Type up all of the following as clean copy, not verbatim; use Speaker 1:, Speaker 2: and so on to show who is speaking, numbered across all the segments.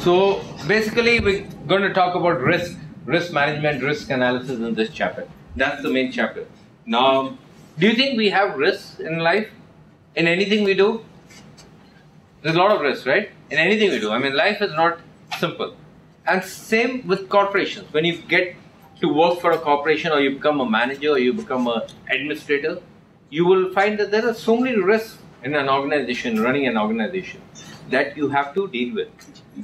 Speaker 1: So basically we're going to talk about risk management, risk analysis in this chapter. That's the main chapter. Now, do you think we have risks in life? In anything we do? There's a lot of risks, right? In anything we do. I mean, life is not simple. And same with corporations. When you get to work for a corporation, or you become a manager, or you become an administrator, you will find that there are so many risks in an organization, running an organization, that you have to deal with.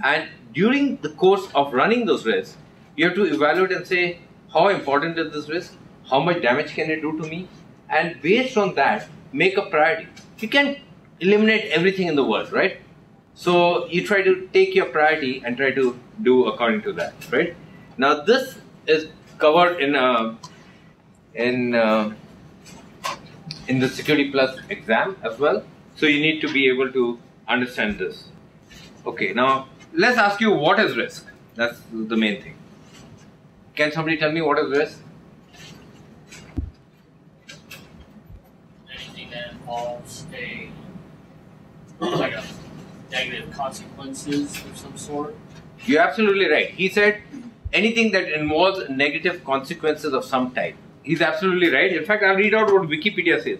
Speaker 1: And during the course of running those risks, you have to evaluate and say, how important is this risk? How much damage can it do to me? And based on that, make a priority. You can't eliminate everything in the world, right? So you try to take your priority and try to do according to that, right? Now this is covered in the Security Plus exam as well. So you need to be able to understand this. Okay, now let's ask you, what is risk? That's the main thing. Can somebody tell me what is risk?
Speaker 2: Anything that involves like a negative consequences of some sort.
Speaker 1: You're absolutely right. He said anything that involves negative consequences of some type. He's absolutely right. In fact, I'll read out what Wikipedia says.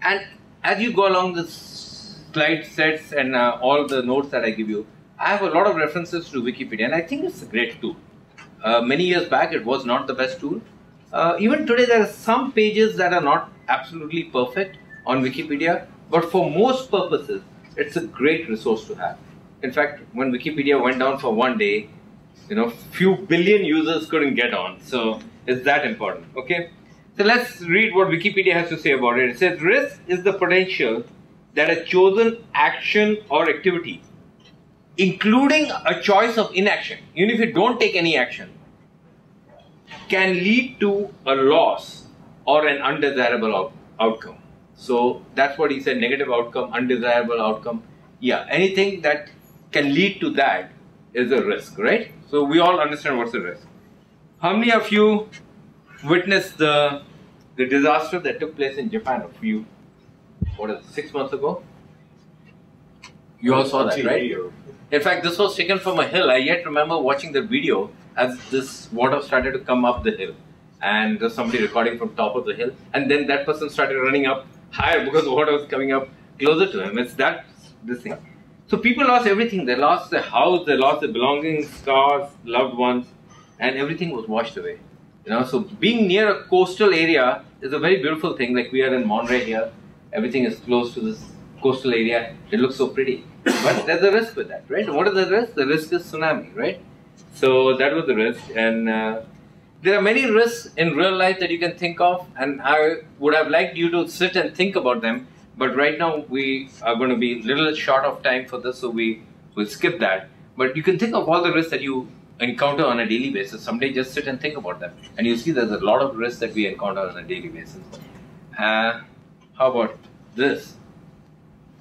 Speaker 1: And as you go along the slide sets and all the notes that I give you, I have a lot of references to Wikipedia, and I think it's a great tool. Many years back, it was not the best tool. Even today, there are some pages that are not absolutely perfect on Wikipedia, but for most purposes, it's a great resource to have. In fact, when Wikipedia went down for one day, few billion users couldn't get on. So it's that important. Okay. So let's read what Wikipedia has to say about it. It says, risk is the potential that a chosen action or activity, including a choice of inaction, even if you don't take any action, can lead to a loss or an undesirable outcome. So that's what he said, negative outcome, undesirable outcome. Yeah, anything that can lead to that is a risk, right? So we all understand what's a risk. How many of you witnessed the disaster that took place in Japan a few, 6 months ago? You all saw that, right? In fact, this was taken from a hill. I yet remember watching the video as this water started to come up the hill. And there's somebody recording from top of the hill. And then that person started running up higher because the water was coming up closer to him. It's this thing. So people lost everything. They lost their house, they lost their belongings, cars, loved ones, and everything was washed away. So being near a coastal area is a very beautiful thing. Like we are in Monterey here. Everything is close to this coastal area. It looks so pretty. But there's a risk with that, right? What is the risk? The risk is tsunami, right? So that was the risk. And there are many risks in real life that you can think of. And I would have liked you to sit and think about them. But right now we are going to be a little short of time for this. So we will skip that. But you can think of all the risks that you encounter on a daily basis. Someday just sit and think about them. And you see there's a lot of risks that we encounter on a daily basis. How about this?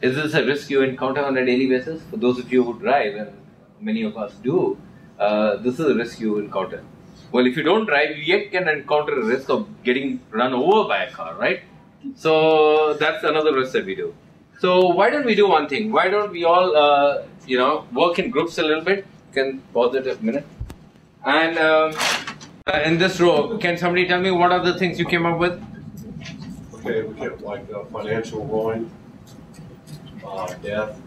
Speaker 1: Is this a risk you encounter on a daily basis? For those of you who drive, and many of us do, this is a risk you encounter. Well, if you don't drive, you yet can encounter a risk of getting run over by a car, right? So that's another risk that we do. So why don't we do one thing? Why don't we all, work in groups a little bit? You can pause it a minute. And in this row, can somebody tell me what are the things you came up with?
Speaker 3: Okay, we get like financial ruin, death,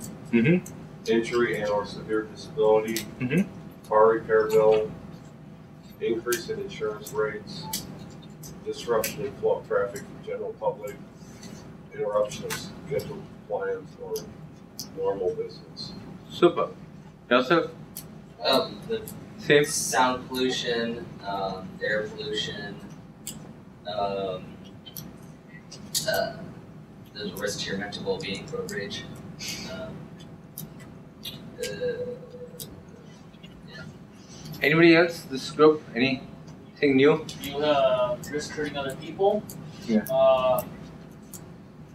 Speaker 3: injury and or severe disability, car repair bill, increase in insurance rates, disruption in flow of traffic for general public, interruption of scheduled plans or normal business.
Speaker 1: Super. Joseph?
Speaker 4: The
Speaker 1: Same.
Speaker 4: sound pollution, air pollution, there's a risk to your mental well-being, road rage.
Speaker 1: Anybody else? This group? Anything new?
Speaker 2: You risk hurting other people.
Speaker 1: Yeah.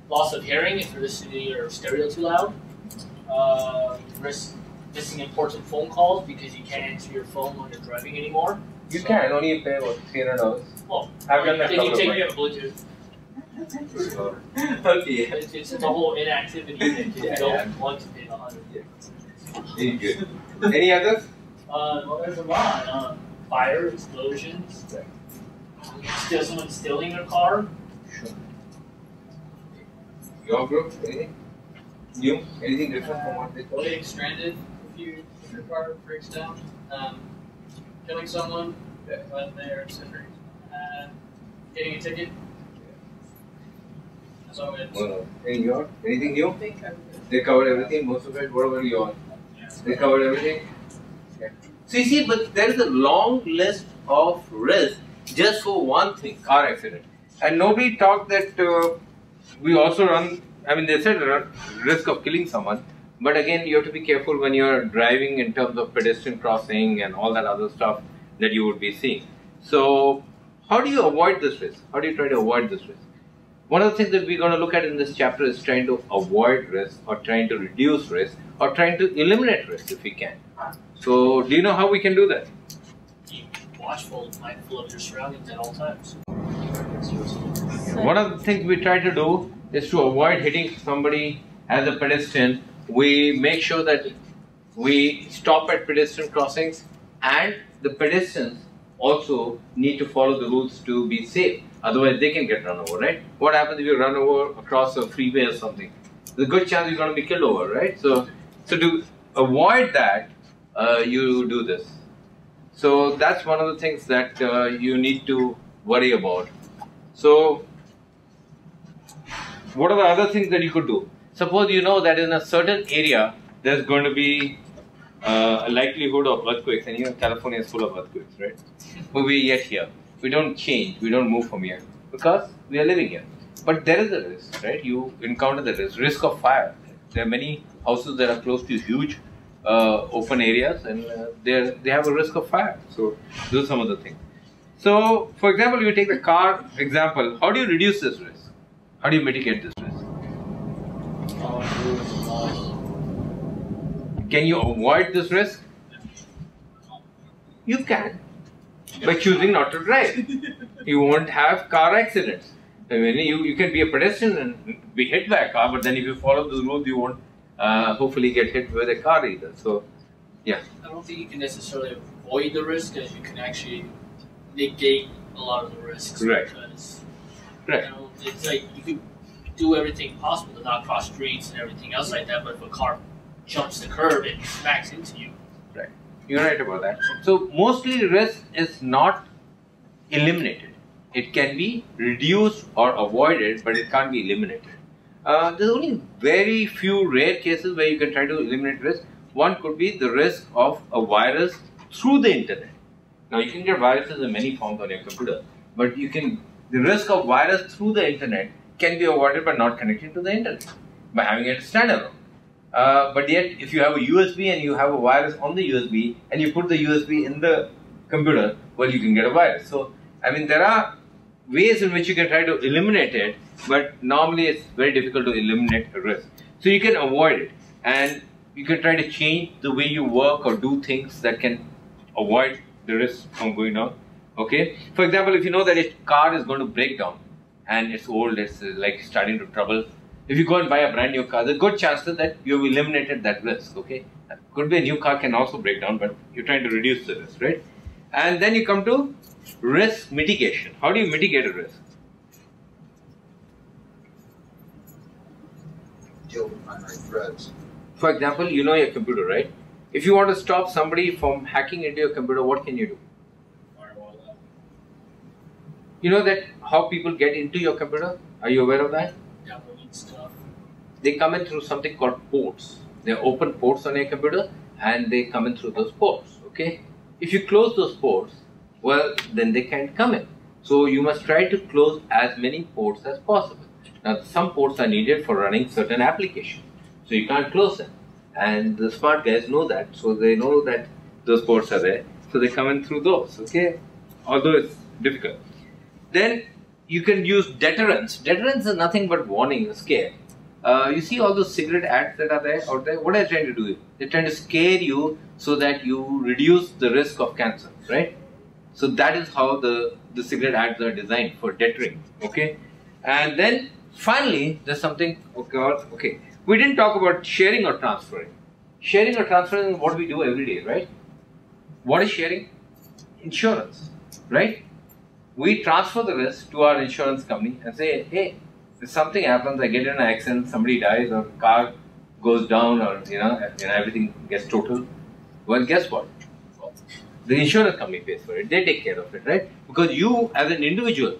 Speaker 2: Loss of hearing if you're listening to your stereo too loud. Risk missing important phone calls because you can't answer your phone when you're driving anymore.
Speaker 1: You can only pay about $300.
Speaker 2: Well,
Speaker 1: I've done that.
Speaker 2: you take your Bluetooth.
Speaker 1: Okay.
Speaker 2: It's the whole inactivity that you don't want to pay the $100.
Speaker 1: Very good. Any others?
Speaker 2: Well, there's a lot. Fire, explosions. Someone stealing your car.
Speaker 1: Sure. Your group, anything? New? Anything different from what they told?
Speaker 5: Getting stranded if your car breaks down. Killing someone when they're suffering. Getting a ticket. That's all it is.
Speaker 1: Anything new? They covered everything, most of it. What about yours? They covered everything? Yeah. So you see, but there is a long list of risks just for one thing, car accident. And nobody talked that we also run, I mean they said risk of killing someone, but again you have to be careful when you are driving in terms of pedestrian crossing and all that other stuff that you would be seeing. So how do you avoid this risk? How do you try to avoid this risk? One of the things that we're going to look at in this chapter is trying to avoid risk or trying to reduce risk or trying to eliminate risk if we can. So do you know how we can do that?
Speaker 2: Be watchful, mindful of your surroundings at all times.
Speaker 1: One of the things we try to do is to avoid hitting somebody as a pedestrian. We make sure that we stop at pedestrian crossings and the pedestrians also need to follow the rules to be safe. Otherwise they can get run over, right? What happens if you run over across a freeway or something? There's a good chance you're going to be killed over, right? So to avoid that, you do this. So that's one of the things that you need to worry about. So what are the other things that you could do? Suppose you know that in a certain area there's going to be a likelihood of earthquakes, and you know California is full of earthquakes, right? But we're yet here. We don't change, we don't move from here because we are living here. But there is a risk, right? You encounter the risk of fire. There are many houses that are close to huge open areas and they have a risk of fire. So those are some of the things. So for example, you take the car example, how do you reduce this risk? How do you mitigate this risk? Can you avoid this risk? You can. By choosing not to drive. You won't have car accidents. I mean, you can be a pedestrian and be hit by a car, but then if you follow the rules, you won't hopefully get hit with a car either. So, yeah.
Speaker 2: I don't think you can necessarily avoid the risk, as you can actually negate a lot of the risks.
Speaker 1: Right.
Speaker 2: Because,
Speaker 1: right.
Speaker 2: You know, it's like you could do everything possible to not cross streets and everything else like that, but if a car jumps the curb and smacks into you.
Speaker 1: Right. You're right about that. So mostly risk is not eliminated. It can be reduced or avoided, but it can't be eliminated. There's only very few rare cases where you can try to eliminate risk. One could be the risk of a virus through the internet. Now you can get viruses in many forms on your computer, but the risk of virus through the internet can be avoided by not connecting to the internet, by having it standalone. But yet, if you have a USB and you have a virus on the USB and you put the USB in the computer, well, you can get a virus. So, I mean, there are ways in which you can try to eliminate it, but normally it's very difficult to eliminate a risk. So you can avoid it, and you can try to change the way you work or do things that can avoid the risk from going down. Okay. For example, if you know that a car is going to break down and it's old, it's like starting to trouble. If you go and buy a brand new car, there's a good chance that you've eliminated that risk, okay? Could be a new car can also break down, but you're trying to reduce the risk, right? And then you come to risk mitigation. How do you mitigate a risk?
Speaker 6: Deal with primary threats.
Speaker 1: For example, you know your computer, right? If you want to stop somebody from hacking into your computer, what can you do?
Speaker 2: Firewall that.
Speaker 1: You know that how people get into your computer? Are you aware of that?
Speaker 2: Downloading stuff.
Speaker 1: They come in through something called ports. They're open ports on your computer and they come in through those ports, okay? If you close those ports, well, then they can't come in. So you must try to close as many ports as possible. Now, some ports are needed for running certain applications, so you can't close them. And the smart guys know that, so they know that those ports are there, so they come in through those, okay? Although it's difficult. Then you can use deterrence. Deterrence is nothing but warning, a scare. You see all those cigarette ads that are there out there? What are they trying to do? They're trying to scare you so that you reduce the risk of cancer, right? So that is how the cigarette ads are designed, for deterring, okay? And then finally, there's something, okay, we didn't talk about sharing or transferring. Sharing or transferring is what we do every day, right? What is sharing? Insurance, right? We transfer the risk to our insurance company and say, hey, if something happens, I get in an accident, somebody dies, or car goes down, or everything gets total. Well, guess what? The insurance company pays for it. They take care of it, right? Because you, as an individual,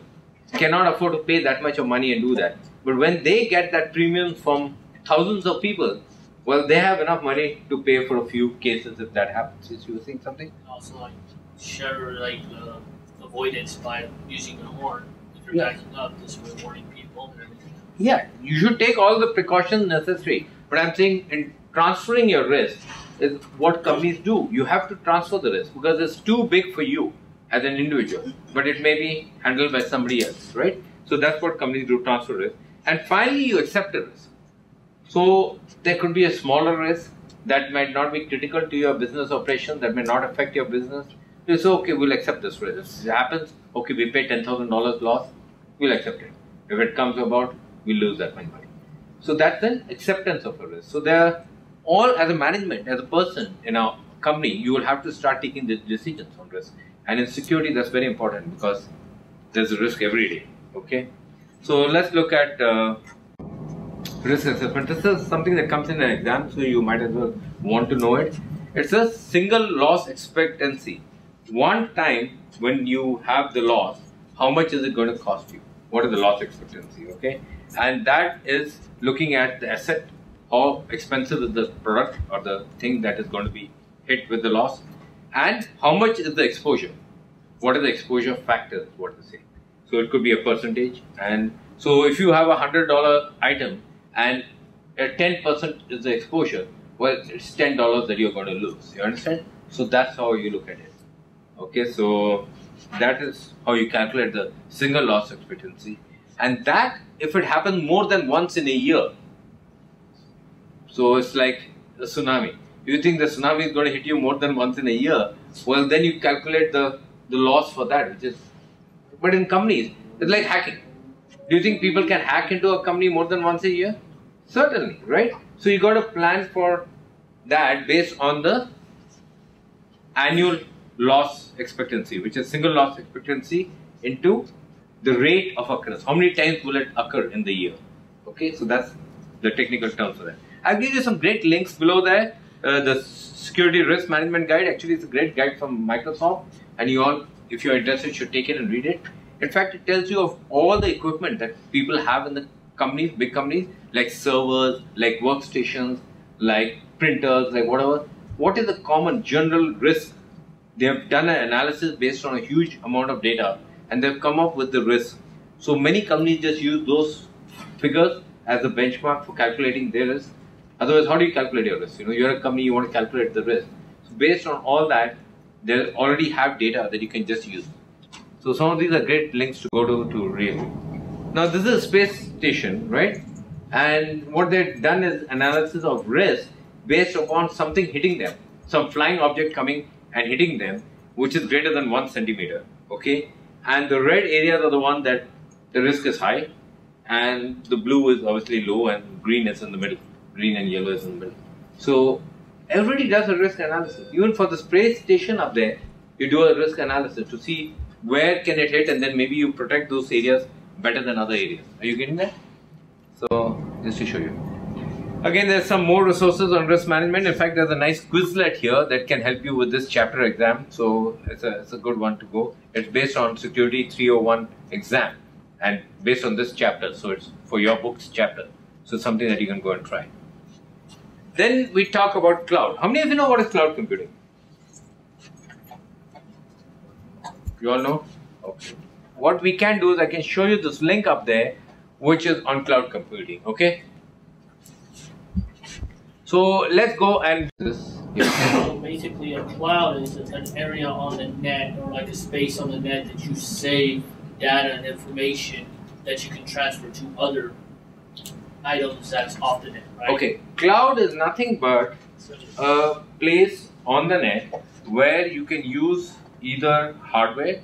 Speaker 1: cannot afford to pay that much of money and do that. But when they get that premium from thousands of people, well, they have enough money to pay for a few cases if that happens. Is you were saying something?
Speaker 2: Also, like share avoidance by using a horn. If you're backing up, this way warning people and everything.
Speaker 1: Yeah, you should take all the precautions necessary. But I'm saying in transferring your risk is what companies do. You have to transfer the risk because it's too big for you as an individual, but it may be handled by somebody else, right? So that's what companies do, transfer risk. And finally, you accept a risk. So there could be a smaller risk that might not be critical to your business operation, that may not affect your business. You say, okay, we'll accept this risk. If it happens, okay, we pay $10,000 loss, we'll accept it. If it comes about, we'll lose that money. So that's an acceptance of a risk. So there, all as a management, as a person in a company, you will have to start taking the decisions on risk. And in security, that's very important because there's a risk every day. Okay, so let's look at risk assessment. This is something that comes in an exam, so you might as well want to know it. It's a single loss expectancy. One time when you have the loss, how much is it going to cost you? What is the loss expectancy? Okay, and that is looking at the asset, how expensive is the product or the thing that is going to be hit with the loss, and how much is the exposure. What are the exposure factors? What they say. So it could be a percentage, and so if you have a $100 item and 10% is the exposure, well, it's $10 that you're going to lose. You understand? So that's how you look at it. Okay, so that is how you calculate the single loss expectancy, and that if it happens more than once in a year, so it's like a tsunami. You think the tsunami is going to hit you more than once in a year? Well, then you calculate the loss for that, which is. But in companies, it's like hacking. Do you think people can hack into a company more than once a year? Certainly, right? So you got to plan for that based on the annual loss expectancy, which is single loss expectancy into the rate of occurrence. How many times will it occur in the year? Okay, so that's the technical term for that. I'll give you some great links below there. The Security Risk Management Guide, actually it's a great guide from Microsoft, and you all, if you're interested, should take it and read it. In fact, it tells you of all the equipment that people have in the companies, big companies, like servers, like workstations, like printers, like whatever. What is the common general risk? They have done an analysis based on a huge amount of data, and they've come up with the risk. So many companies just use those figures as a benchmark for calculating their risk. Otherwise, how do you calculate your risk? You're a company, you want to calculate the risk. So based on all that, they already have data that you can just use. So some of these are great links to go to read. Now this is a space station, right? And what they've done is analysis of risk based upon something hitting them, some flying object coming and hitting them, which is greater than 1 centimeter. Okay, and the red areas are the one that the risk is high, and the blue is obviously low, and green is in the middle. Green and yellow is in the middle. So everybody does a risk analysis. Even for the space station up there, you do a risk analysis to see where can it hit, and then maybe you protect those areas better than other areas. Are you getting that? So just to show you. Again, there's some more resources on risk management. In fact, there's a nice Quizlet here that can help you with this chapter exam. So it's a good one to go. It's based on Security 301 exam and based on this chapter. So it's for your book's chapter. So it's something that you can go and try. Then we talk about cloud. How many of you know what is cloud computing? You all know? Okay. What we can do is I can show you this link up there, which is on cloud computing. Okay. So let's go and this. Yeah.
Speaker 2: So basically, a cloud is an area on the net, or like a space on the net that you save data and information that you can transfer to other items that's off the net, right?
Speaker 1: Okay. Cloud is nothing but a place on the net where you can use either hardware,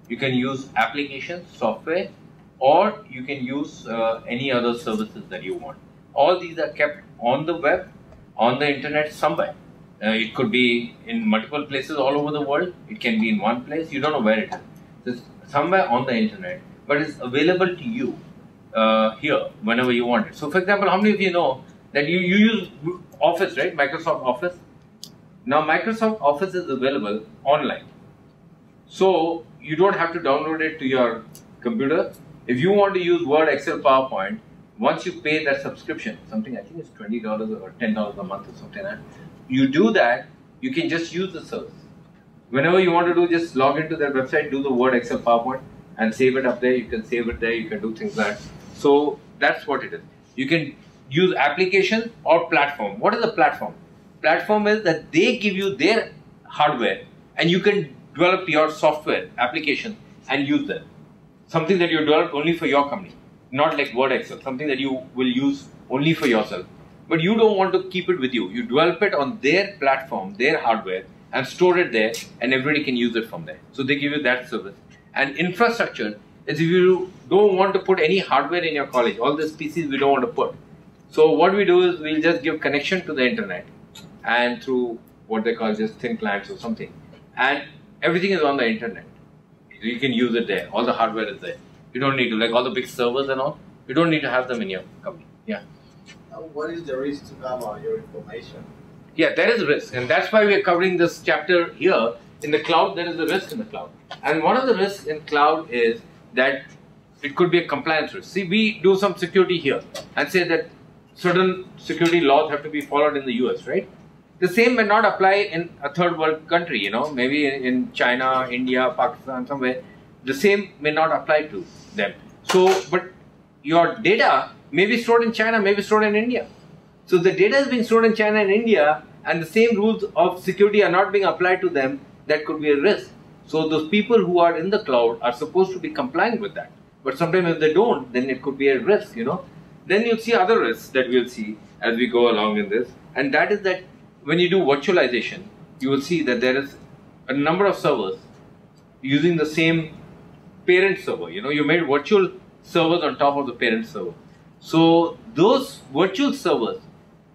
Speaker 1: you can use applications, software, or you can use any other services that you want. All these are kept on the web, on the internet somewhere. It could be in multiple places all over the world. It can be in one place. You don't know where it is. It's somewhere on the internet, but it's available to you here whenever you want it. So, for example, how many of you know that you use Office, right? Microsoft Office. Now, Microsoft Office is available online. So, you don't have to download it to your computer. If you want to use Word, Excel, PowerPoint, once you pay that subscription, something I think it's $20 or $10 a month or something like that, you do that, you can just use the service. Whenever you want to do, just log into their website, do the Word, Excel, PowerPoint, and save it up there. You can save it there, you can do things like that. So that's what it is. You can use application or platform. What is a platform? Platform is that they give you their hardware and you can develop your software application and use them. Something that you develop only for your company, not like Word, Excel, something that you will use only for yourself. But you don't want to keep it with you. You develop it on their platform, their hardware, and store it there, and everybody can use it from there. So they give you that service. And infrastructure is if you don't want to put any hardware in your college, all these PCs we don't want to put. So what we do is we'll just give connection to the internet and through what they call just thin clients or something. And everything is on the internet. You can use it there. All the hardware is there. You don't need to, like all the big servers and all, you don't need to have them in your company. Yeah.
Speaker 6: What is the risk to have your information?
Speaker 1: Yeah, there is a risk, and that's why we are covering this chapter here. In the cloud, there is a risk in the cloud. And one of the risks in cloud is that it could be a compliance risk. See, we do some security here and say that certain security laws have to be followed in the US, right? The same may not apply in a third world country, you know, maybe in China, India, Pakistan, somewhere. The same may not apply to them. So, but your data may be stored in China, may be stored in India. So the data is being stored in China and India, and the same rules of security are not being applied to them. That could be a risk. So those people who are in the cloud are supposed to be complying with that. But sometimes if they don't, then it could be a risk, you know. Then you'll see other risks that we'll see as we go along in this. And that is that when you do virtualization, you will see that there is a number of servers using the same parent server. You know, you made virtual servers on top of the parent server. So those virtual servers,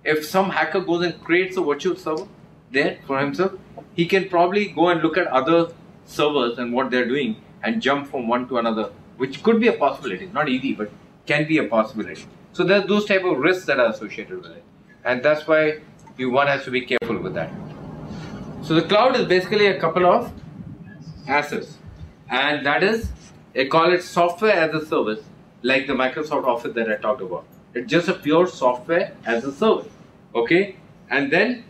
Speaker 1: if some hacker goes and creates a virtual server there for himself, he can probably go and look at other servers and what they're doing and jump from one to another, which could be a possibility. Not easy, but can be a possibility. So there's those type of risks that are associated with it. And that's why one has to be careful with that. So the cloud is basically a couple of assets. And that is, they call it software as a service, like the Microsoft Office that I talked about. It's just a pure software as a service. Okay? And then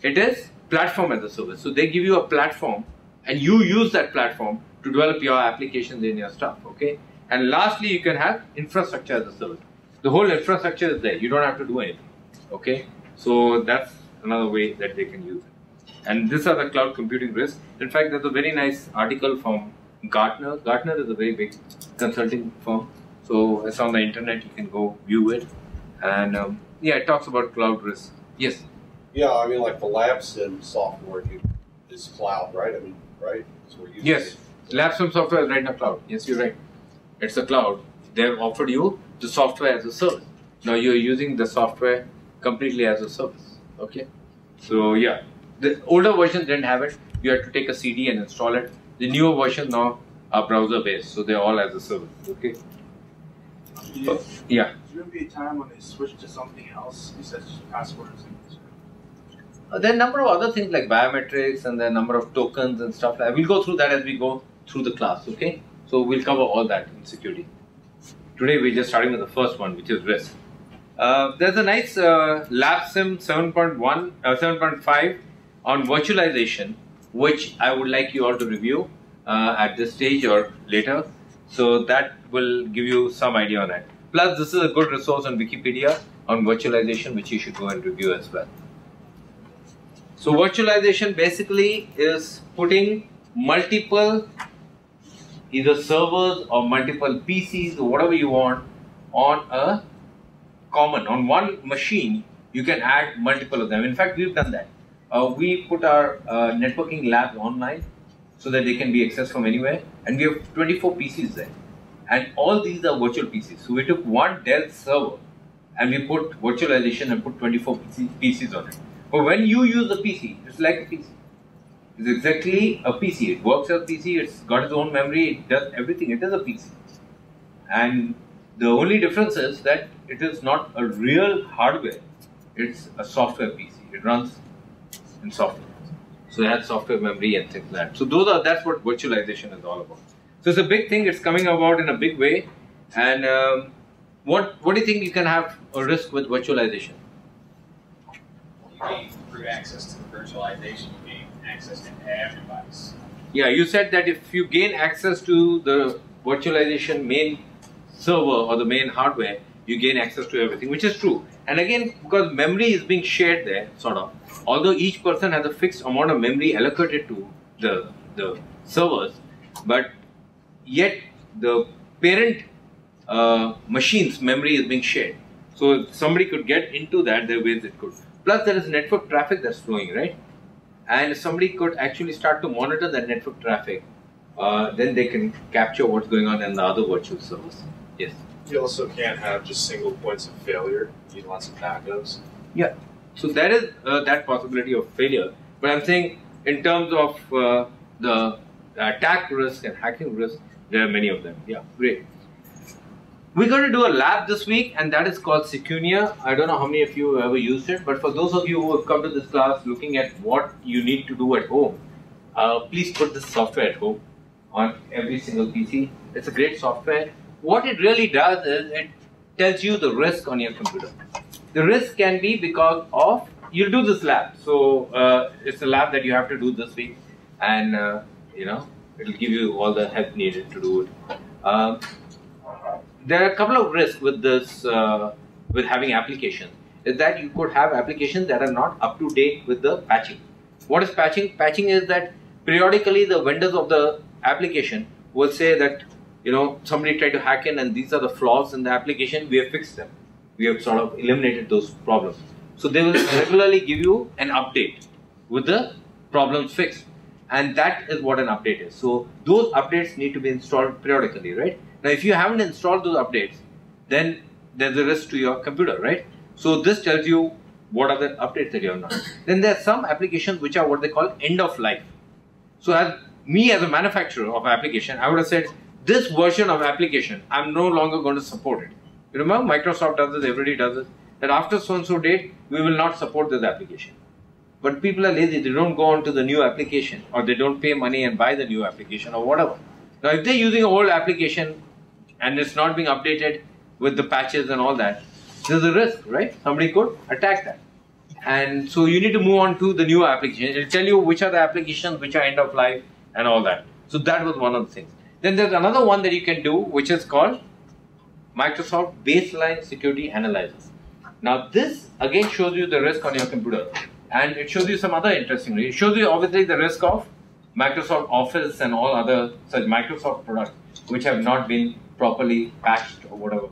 Speaker 1: it is platform as a service. So they give you a platform and you use that platform to develop your applications in your stuff. Okay? And lastly, you can have infrastructure as a service. The whole infrastructure is there. You don't have to do anything. Okay? So that's another way that they can use it. And these are the cloud computing risks. In fact, there's a very nice article from Gartner. Gartner is a very big consulting firm. So it's on the internet. You can go view it. And yeah, it talks about cloud risk. Yes?
Speaker 3: Yeah, I mean, like the LabSim software is cloud, right? I mean, right? So we're using
Speaker 1: Yes. LabSim software is right in the cloud. Yes, you're right. It's a cloud. They've offered you the software as a service. Now you're using the software completely as a service. Okay? So yeah, the older versions didn't have it. You had to take a CD and install it. The newer versions now are browser based, so they're all as a service. Okay? Yeah.
Speaker 7: There will be a time when they switch to something else besides passwords and
Speaker 1: There are a number of other things like biometrics and there are a number of tokens and stuff like that. We'll go through that as we go through the class, okay? So we'll cover all that in security. Today we're just starting with the first one, which is risk. There's a nice LabSim 7.5 on virtualization, which I would like you all to review at this stage or later. So that will give you some idea on that. Plus, this is a good resource on Wikipedia on virtualization, which you should go and review as well. So virtualization basically is putting multiple either servers or multiple PCs or whatever you want on a common, on one machine. You can add multiple of them. In fact, we've done that. We put our networking labs online so that they can be accessed from anywhere, and we have 24 PCs there. And all these are virtual PCs. So we took one Dell server and we put virtualization and put 24 PCs on it. But when you use the PC, it's like a PC. It's exactly a PC. It works as a PC, it's got its own memory, it does everything. It is a PC. And the only difference is that it is not a real hardware. It's a software PC. It runs in software. So it has software memory and things like that. So that's what virtualization is all about. So it's a big thing. It's coming about in a big way. And what do you think you can have a risk with virtualization?
Speaker 8: You gain root access to the virtualization. You gain access to everybody's.
Speaker 1: Yeah, you said that if you gain access to the virtualization main server or the main hardware, you gain access to everything, which is true. And again, because memory is being shared there, sort of, although each person has a fixed amount of memory allocated to the servers, but yet the parent machine's memory is being shared. So if somebody could get into that, there are ways it could. Plus there is network traffic that's flowing, right? And if somebody could actually start to monitor that network traffic, then they can capture what's going on in the other virtual servers. Yes?
Speaker 3: You also can't have just single points of failure. You need lots of backups.
Speaker 1: Yeah. So there is that possibility of failure. But I'm saying in terms of the attack risk and hacking risk, there are many of them. Yeah, great. We're going to do a lab this week, and that is called Secunia. I don't know how many of you have ever used it, but for those of you who have come to this class looking at what you need to do at home, please put this software at home on every single PC. It's a great software. What it really does is it tells you the risk on your computer. The risk can be because of, you'll do this lab. So it's a lab that you have to do this week, and it'll give you all the help needed to do it. There are a couple of risks with this, with having applications, is that you could have applications that are not up to date with the patching. What is patching? Patching is that periodically the vendors of the application will say that, somebody tried to hack in and these are the flaws in the application, we have fixed them. We have sort of eliminated those problems. So they will regularly give you an update with the problems fixed. And that is what an update is. So those updates need to be installed periodically, right? Now, if you haven't installed those updates, then there's a risk to your computer, right? So this tells you what are the updates that you have done. Then there are some applications which are what they call end of life. So as a manufacturer of application, I would have said, this version of application, I'm no longer going to support it. You remember Microsoft does this, everybody does this, that after so-and-so date, we will not support this application. But people are lazy, they don't go on to the new application, or they don't pay money and buy the new application or whatever. Now if they're using an old application and it's not being updated with the patches and all that, there's a risk, right? Somebody could attack that. And so you need to move on to the new application. It'll tell you which are the applications which are end of life and all that. So that was one of the things. Then there's another one that you can do, which is called Microsoft Baseline Security Analysis. Now this again shows you the risk on your computer, and it shows you some other interesting risk. It shows you obviously the risk of Microsoft Office and all other such Microsoft products which have not been properly patched or whatever,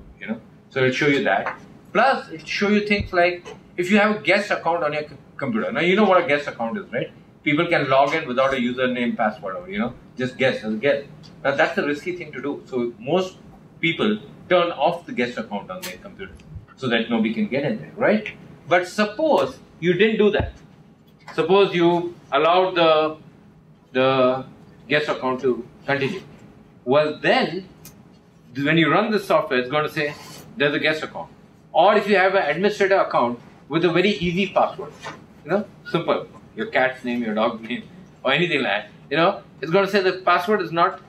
Speaker 1: So it'll show you that. Plus it'll show you things like if you have a guest account on your computer. Now you know what a guest account is, right? People can log in without a username, password, or just guess as a guest. Now that's a risky thing to do. So most people turn off the guest account on their computer so that nobody can get in there, right? But suppose you didn't do that. Suppose you allowed the guest account to continue. Well then, when you run this software, it's going to say there's a guest account. Or if you have an administrator account with a very easy password, simple, your cat's name, your dog's name, or anything like that, it's going to say the password is not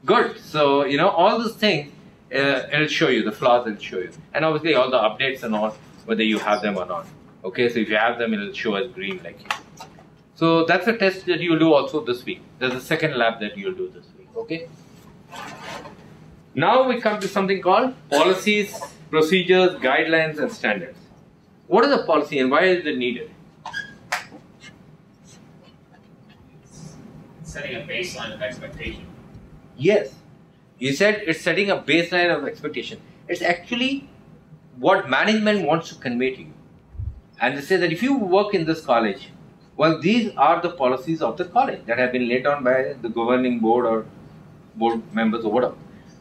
Speaker 1: good. So, all these things, it'll show you, the flaws it'll show you. And obviously all the updates and all, whether you have them or not. Okay, so if you have them, it'll show as green like here. So that's a test that you'll do also this week. There's a second lab that you'll do this week, okay? Now we come to something called policies, procedures, guidelines, and standards. What is a policy and why is it needed?
Speaker 8: Setting a baseline of expectation.
Speaker 1: Yes. You said it's setting a baseline of expectation. It's actually what management wants to convey to you. And they say that if you work in this college, well, these are the policies of the college that have been laid down by the governing board or board members or whatever.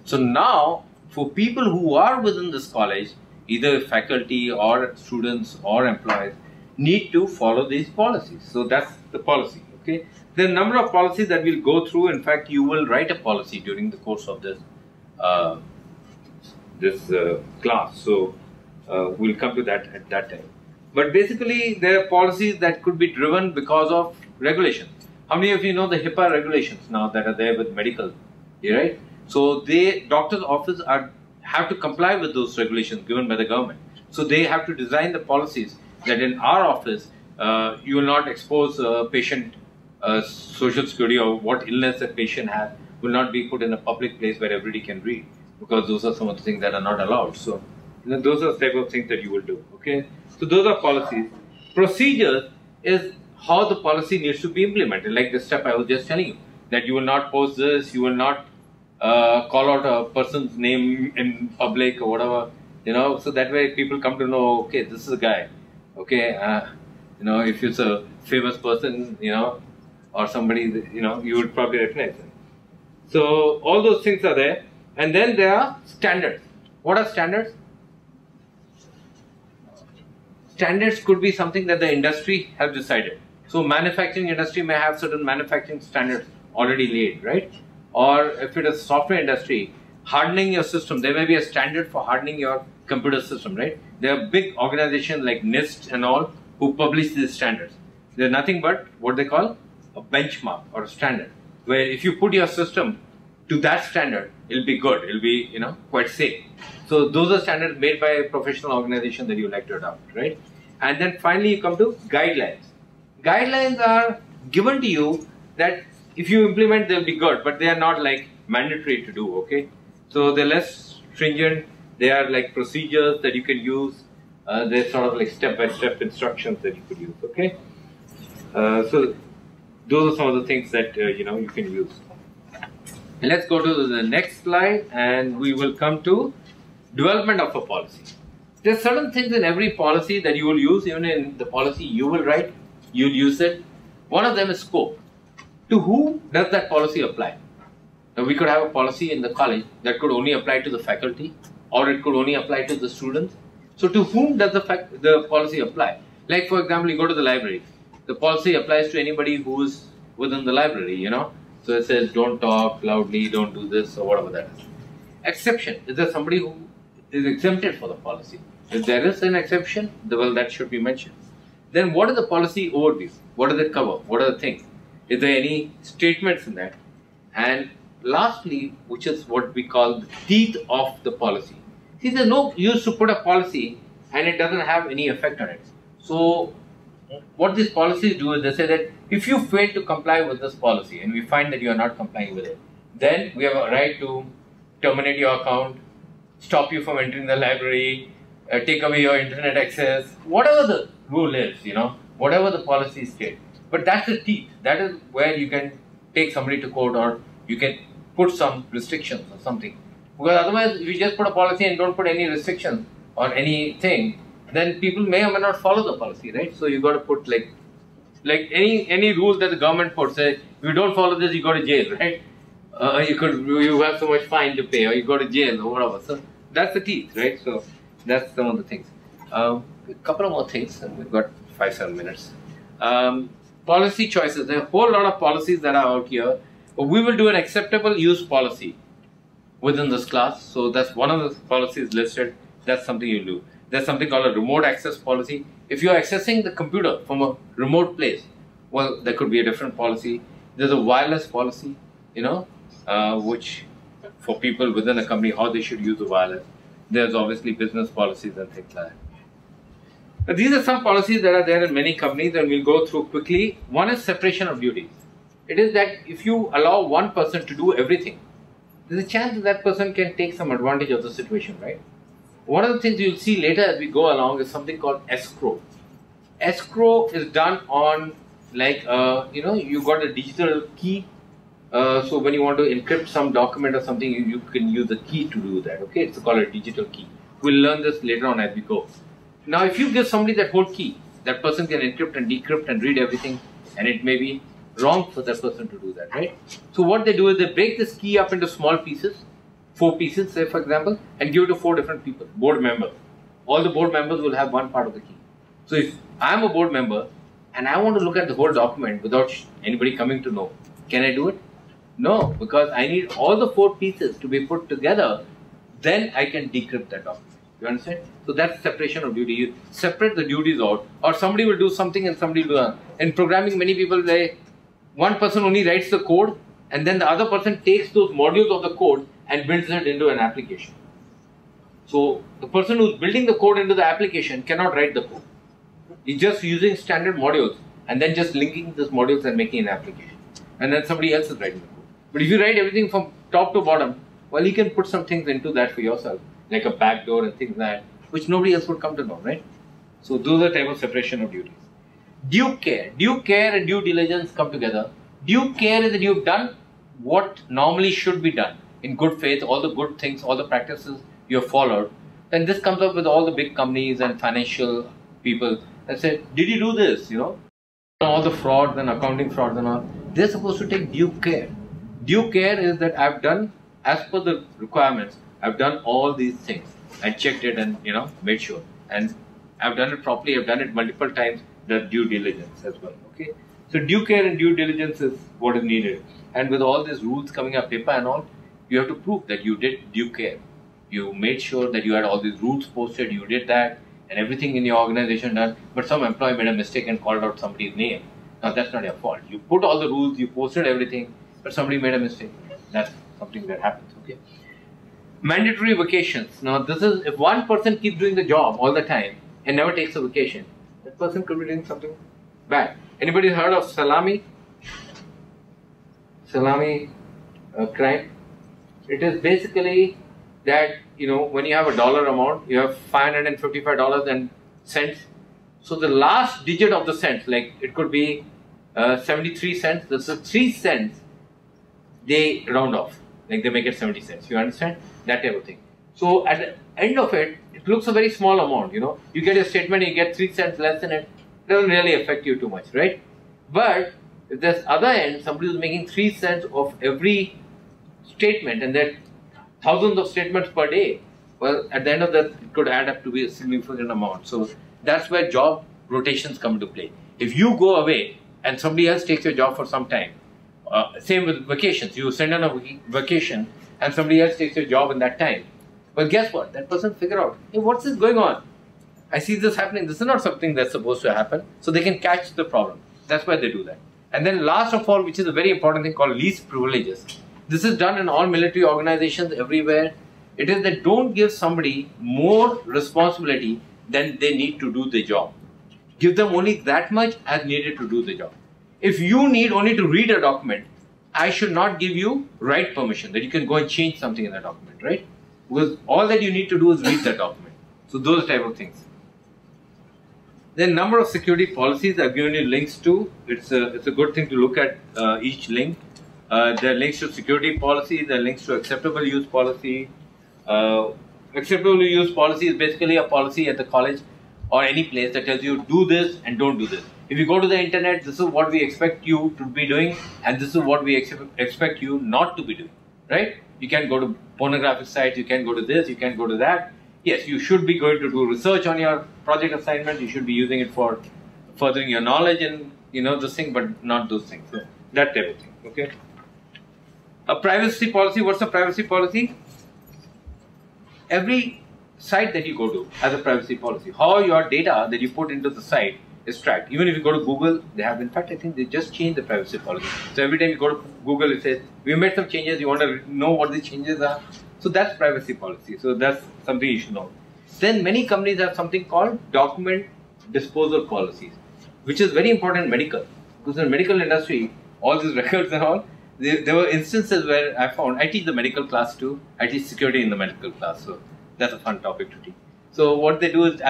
Speaker 1: So now, for people who are within this college, either faculty or students or employees, need to follow these policies. So that's the policy. Okay. The number of policies that we'll go through. In fact, you will write a policy during the course of this class. So we'll come to that at that time. But basically, there are policies that could be driven because of regulations. How many of you know the HIPAA regulations now that are there with medical? Right? So doctors' office have to comply with those regulations given by the government. So they have to design the policies that in our office you will not expose a patient social security or what illness a patient has will not be put in a public place where everybody can read, because those are some of the things that are not allowed. So those are the type of things that you will do. Okay. So those are policies. Procedures is how the policy needs to be implemented. Like the step I was just telling you, that you will not post this, you will not call out a person's name in public or whatever, so that way people come to know, okay, this is a guy, okay, if it's a famous person, or somebody, you would probably recognize them. So all those things are there. And then there are standards. What are standards? Standards could be something that the industry has decided. So manufacturing industry may have certain manufacturing standards already laid, right? Or if it is software industry, hardening your system, there may be a standard for hardening your computer system, right? There are big organizations like NIST and all who publish these standards. They're nothing but what they call a benchmark or a standard, where if you put your system to that standard, it'll be good, it'll be, quite safe. So those are standards made by a professional organization that you like to adopt, right? And then finally you come to guidelines. Guidelines are given to you that if you implement, they'll be good, but they are not like mandatory to do, okay? So they're less stringent, they are like procedures that you can use, they're sort of like step-by-step instructions that you could use, okay? So those are some of the things that, you can use. Let's go to the next slide and we will come to development of a policy. There are certain things in every policy that you will use, even in the policy you will write, you'll use it. One of them is scope. To whom does that policy apply? Now we could have a policy in the college that could only apply to the faculty, or it could only apply to the students. So to whom does the policy apply? Like for example, you go to the library. The policy applies to anybody who is within the library, So it says don't talk loudly, don't do this or whatever that is. Exception. Is there somebody who is exempted for the policy? If there is an exception, well, that should be mentioned. Then what is the policy overview? What does it cover? What are the things? Is there any statements in that? And lastly, which is what we call the teeth of the policy. See, there's no use to put a policy and it doesn't have any effect on it. So what these policies do is they say that if you fail to comply with this policy and we find that you are not complying with it, then we have a right to terminate your account, stop you from entering the library, take away your internet access, whatever the rule is, whatever the policy state. But that's the teeth. That is where you can take somebody to court or you can put some restrictions or something. Because otherwise, if you just put a policy and don't put any restrictions or anything, then people may or may not follow the policy, right? So you got to put like any rule that the government puts. Say, if you don't follow this, you go to jail, right? You have so much fine to pay, or you go to jail or whatever. So that's the teeth, right? So that's some of the things. A couple of more things, and we've got 5-7 minutes. Policy choices. There are a whole lot of policies that are out here. But we will do an acceptable use policy within this class. So that's one of the policies listed. That's something you do. There's something called a remote access policy. If you're accessing the computer from a remote place, well, there could be a different policy. There's a wireless policy, which for people within a company, how they should use the wireless. There's obviously business policies and things like that. Now, these are some policies that are there in many companies and we'll go through quickly. One is separation of duties. It is that if you allow one person to do everything, there's a chance that person can take some advantage of the situation, right? One of the things you'll see later as we go along is something called escrow. Escrow is done on you got a digital key. So when you want to encrypt some document or something, you can use a key to do that, okay? It's called a digital key. We'll learn this later on as we go. Now, if you give somebody that whole key, that person can encrypt and decrypt and read everything, and it may be wrong for that person to do that, right? So what they do is they break this key up into small pieces, 4 pieces, say for example, and give it to 4 different people, board members. all the board members will have one part of the key. So if I'm a board member and I want to look at the whole document without anybody coming to know, can I do it? No, because I need all the 4 pieces to be put together, then I can decrypt that document. You understand? So that's separation of duty. You separate the duties out, or somebody will do something and somebody will do that. In programming, many people say one person only writes the code and then the other person takes those modules of the code and builds it into an application. So the person who's building the code into the application cannot write the code. He's just using standard modules and then just linking these modules and making an application. And then somebody else is writing the code. But if you write everything from top to bottom, well, you can put some things into that for yourself, like a backdoor and things like that, which nobody else would come to know, right? So those are the type of separation of duties. Due care. Due care and due diligence come together. Due care is that you've done what normally should be done in good faith, all the good things, all the practices you have followed. Then this comes up with all the big companies and financial people and say, did you do this? You know, all the frauds and accounting frauds and all. They're supposed to take due care. Due care is that I've done, as per the requirements, I've done all these things. I checked it and, you know, made sure. And I've done it properly. I've done it multiple times. The due diligence as well. Okay. So due care and due diligence is what is needed. And with all these rules coming up, paper and all, you have to prove that you did due care. You made sure that you had all these rules posted, you did that, and everything in your organization done, but some employee made a mistake and called out somebody's name. Now that's not your fault. You put all the rules, you posted everything, but somebody made a mistake. That's something that happens, okay? Mandatory vacations. Now this is, if one person keeps doing the job all the time and never takes a vacation, that person could be doing something bad. Anybody heard of salami? Salami crime? It is basically that, you know, when you have a dollar amount, you have $555 and cents. So the last digit of the cents, like it could be 73 cents, the 3 cents, they round off, like they make it 70 cents. You understand? That type of thing. So at the end of it, it looks a very small amount, you know. You get a statement, you get 3 cents less in it, it doesn't really affect you too much, right? But if there's other end, somebody is making 3 cents of every statement and that thousands of statements per day, well, at the end of that, it could add up to be a significant amount. So that's where job rotations come into play. If you go away and somebody else takes your job for some time, same with vacations, you send on a vacation and somebody else takes your job in that time. Well, guess what? That person figure out, hey, what's this going on? I see this happening. This is not something that's supposed to happen. So they can catch the problem. That's why they do that. And then last of all, which is a very important thing called least privileges. This is done in all military organizations everywhere. It is that don't give somebody more responsibility than they need to do the job. Give them only that much as needed to do the job. If you need only to read a document, I should not give you write permission that you can go and change something in the document, right? Because all that you need to do is read the document. So those type of things. Then number of security policies I've given you links to. It's a good thing to look at each link. There are links to security policy, there are links to acceptable use policy. Acceptable use policy is basically a policy at the college or any place that tells you do this and don't do this. If you go to the internet, this is what we expect you to be doing and this is what we expect you not to be doing, right? You can go to pornographic sites, you can go to this, you can go to that. Yes, you should be going to do research on your project assignment, you should be using it for furthering your knowledge and, you know, this thing, but not those things. So that type of thing, okay? A privacy policy, what's a privacy policy? Every site that you go to has a privacy policy. How your data that you put into the site is tracked. Even if you go to Google, they have, in fact, I think they just changed the privacy policy. So every time you go to Google, it says, we made some changes, you want to know what the changes are. So that's privacy policy. So that's something you should know. Then many companies have something called document disposal policies, which is very important in medical. Because in the medical industry, all these records and all, there were instances where I found, I teach the medical class too, I teach security in the medical class, so that's a fun topic to teach. So what they do is,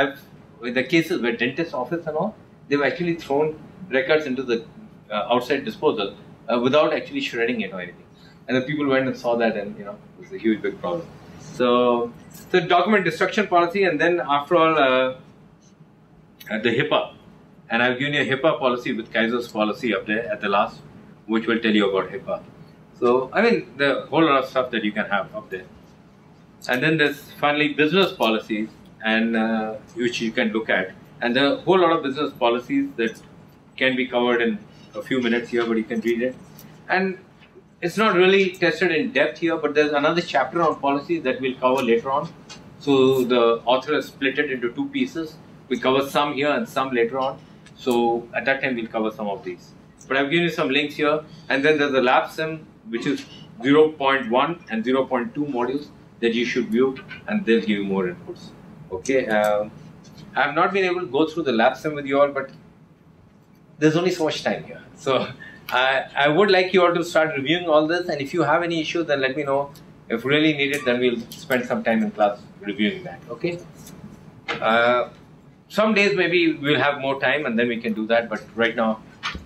Speaker 1: with the cases where dentist office and all, they've actually thrown records into the outside disposal without actually shredding it or anything. And the people went and saw that and, you know, it was a huge big problem. So document destruction policy, and then after all, the HIPAA. And I've given you a HIPAA policy with Kaiser's policy up there at the last, which will tell you about HIPAA. So, I mean, the whole lot of stuff that you can have up there. And then there's finally business policies and which you can look at. And there are a whole lot of business policies that can be covered in a few minutes here, but you can read it. And it's not really tested in depth here, but there's another chapter on policies that we'll cover later on. So the author has split it into two pieces. We cover some here and some later on. So at that time we'll cover some of these. But I've given you some links here. And then there's the lab sim, which is 0.1 and 0.2 modules that you should view, and they'll give you more inputs. Okay. I have not been able to go through the lab sim with you all, but there's only so much time here. So I would like you all to start reviewing all this, and if you have any issues, then let me know. If really needed, then we'll spend some time in class reviewing that. Okay. Some days maybe we'll have more time and then we can do that, but right now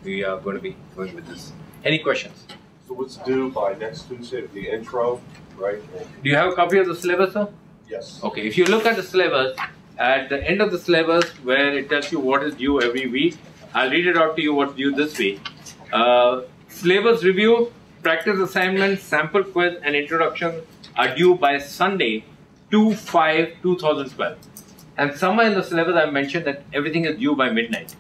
Speaker 1: we are going to be going with this. Any questions?
Speaker 3: So what's due by next Tuesday? The intro, right?
Speaker 1: Do you have a copy of the syllabus, sir?
Speaker 3: Yes.
Speaker 1: Okay. If you look at the syllabus, at the end of the syllabus where it tells you what is due every week, I'll read it out to you what's due this week. Syllabus review, practice assignments, sample quiz and introduction are due by Sunday, 2/5/2012. And somewhere in the syllabus I mentioned that everything is due by midnight.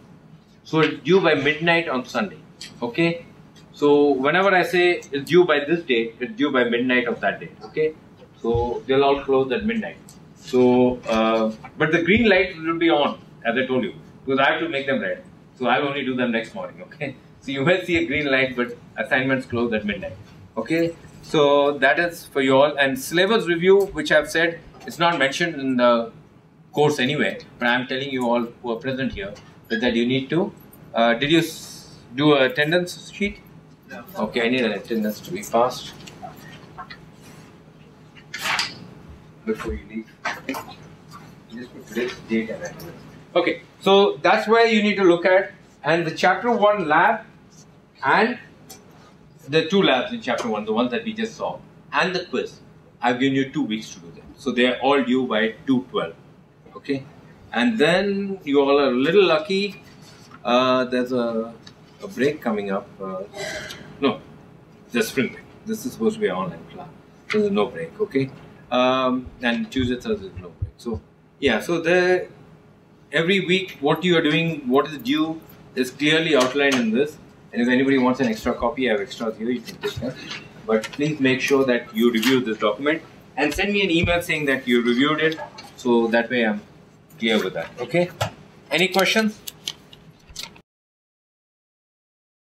Speaker 1: So it's due by midnight on Sunday. Okay? So whenever I say it's due by this date, it's due by midnight of that day. Okay? So they'll all close at midnight. So, but the green light will be on, as I told you, because I have to make them red. So I'll only do them next morning. Okay? So you may see a green light, but assignments close at midnight. Okay? So that is for you all. And syllabus review, which I've said, it's not mentioned in the course anyway, but I'm telling you all who are present here that you need to. Did you do a attendance sheet?
Speaker 6: No.
Speaker 1: Okay, I need an attendance to be passed before you leave. Just put today's date and attendance. Okay, so that's where you need to look at. And the chapter 1 lab and the 2 labs in chapter 1, the ones that we just saw, and the quiz, I've given you 2 weeks to do them. So they are all due by 2/12. Okay, and then you all are a little lucky. There's a break coming up. No, the spring break. This is supposed to be an online class. There's no break. Okay, and Tuesday, Thursday, no break. So yeah, so there every week what you are doing, what is due, is clearly outlined in this. And if anybody wants an extra copy, I have extras here. You can take that. But please make sure that you review this document and send me an email saying that you reviewed it. So that way I'm clear with that. Okay? Any questions?